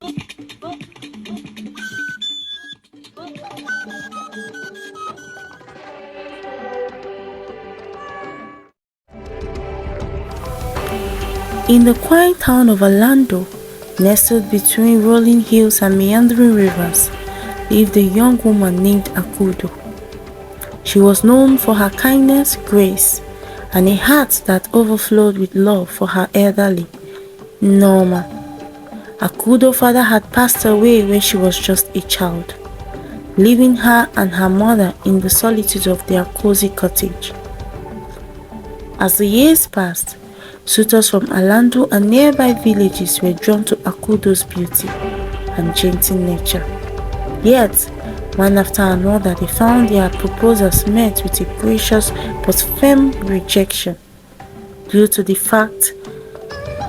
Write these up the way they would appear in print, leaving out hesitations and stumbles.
In the quiet town of Orlando, nestled between rolling hills and meandering rivers, lived a young woman named Akudo. She was known for her kindness, grace, and a heart that overflowed with love for her elderly, Norma. Akudo's father had passed away when she was just a child, leaving her and her mother in the solitude of their cozy cottage. As the years passed, suitors from Orlando and nearby villages were drawn to Akudo's beauty and gentle nature. Yet, one after another, they found their proposals met with a gracious but firm rejection due to the fact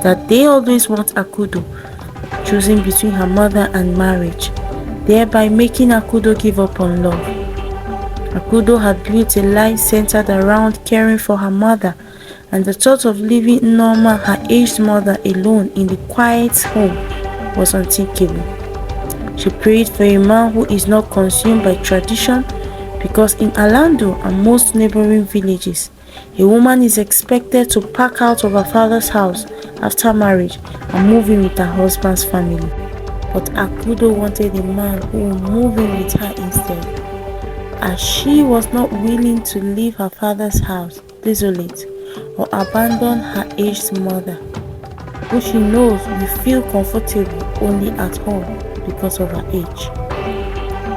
that they always want Akudo choosing between her mother and marriage, thereby making Akudo give up on love. Akudo had built a life centered around caring for her mother, and the thought of leaving Norma, her aged mother, alone in the quiet home was unthinkable. She prayed for a man who is not consumed by tradition, because in Orlando and most neighboring villages, a woman is expected to pack out of her father's house after marriage and move in with her husband's family. But Akudo wanted a man who would move in with her instead, as she was not willing to leave her father's house desolate or abandon her aged mother, who she knows will feel comfortable only at home because of her age.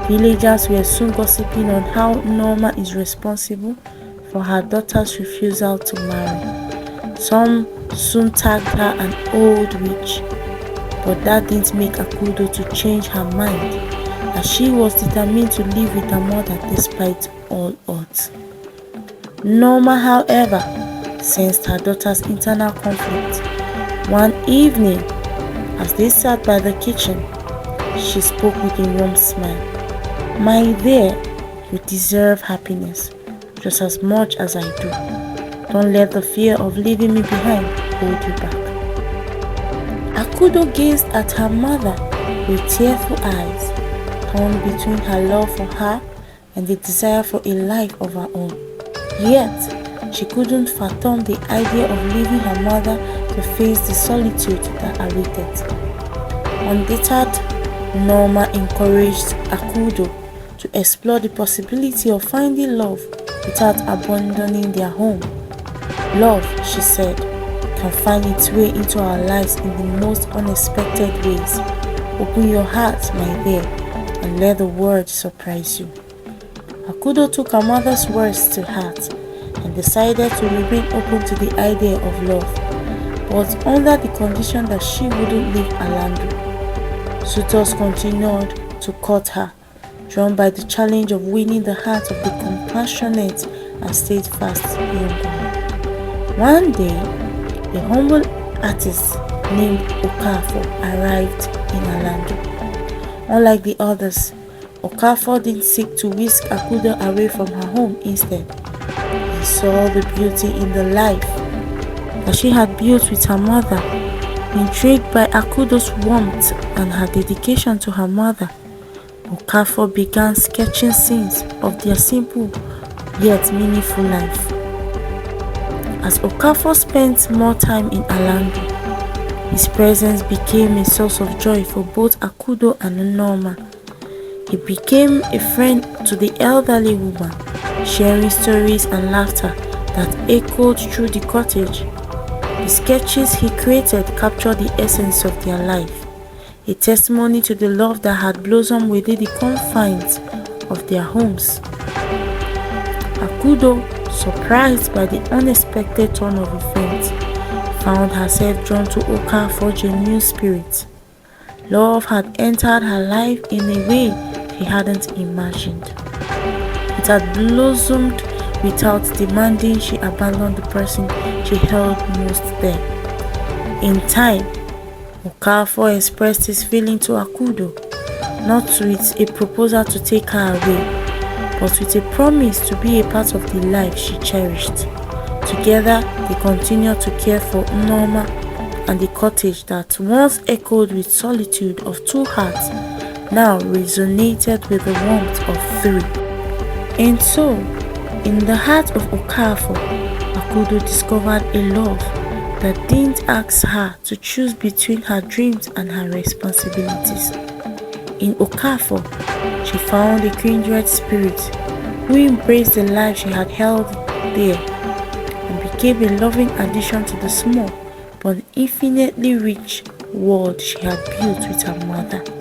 Villagers were soon gossiping on how Norma is responsible for her daughter's refusal to marry. Some soon tagged her an old witch, but that didn't make Akudo to change her mind, as she was determined to live with her mother despite all odds. Norma, however, sensed her daughter's internal conflict. One evening, as they sat by the kitchen, she spoke with a warm smile. "My dear, you deserve happiness just as much as I do. Don't let the fear of leaving me behind hold you back." Akudo gazed at her mother with tearful eyes, torn between her love for her and the desire for a life of her own. Yet, she couldn't fathom the idea of leaving her mother to face the solitude that awaited. Undeterred, Norma encouraged Akudo to explore the possibility of finding love without abandoning their home. "Love," she said, "can find its way into our lives in the most unexpected ways. Open your heart, my dear, and let the world surprise you." Akudo took her mother's words to heart and decided to remain open to the idea of love, but under the condition that she wouldn't leave Orlando. Suitors continued to court her, drawn by the challenge of winning the heart of the compassionate and steadfast young woman. One day, a humble artist named Okafor arrived in Orlando. Unlike the others, Okafor didn't seek to whisk Akudo away from her home. Instead, he saw the beauty in the life that she had built with her mother. Intrigued by Akudo's warmth and her dedication to her mother, Okafor began sketching scenes of their simple yet meaningful life. As Okafor spent more time in Orlando, his presence became a source of joy for both Akudo and Norma. He became a friend to the elderly woman, sharing stories and laughter that echoed through the cottage. The sketches he created captured the essence of their life, a testimony to the love that had blossomed within the confines of their homes. Akudo, surprised by the unexpected turn of events, found herself drawn to Okafor's genuine spirit. Love had entered her life in a way she hadn't imagined. It had blossomed without demanding she abandon the person she held most dear. In time, Okafor expressed his feeling to Akudo, not with a proposal to take her away, but with a promise to be a part of the life she cherished. Together, they continued to care for Norma and the cottage that once echoed with solitude of two hearts now resonated with the warmth of three. And so, in the heart of Okafor, Akudo discovered a love that didn't ask her to choose between her dreams and her responsibilities. In Okafor, she found a kindred spirit who embraced the life she had held dear and became a loving addition to the small but infinitely rich world she had built with her mother.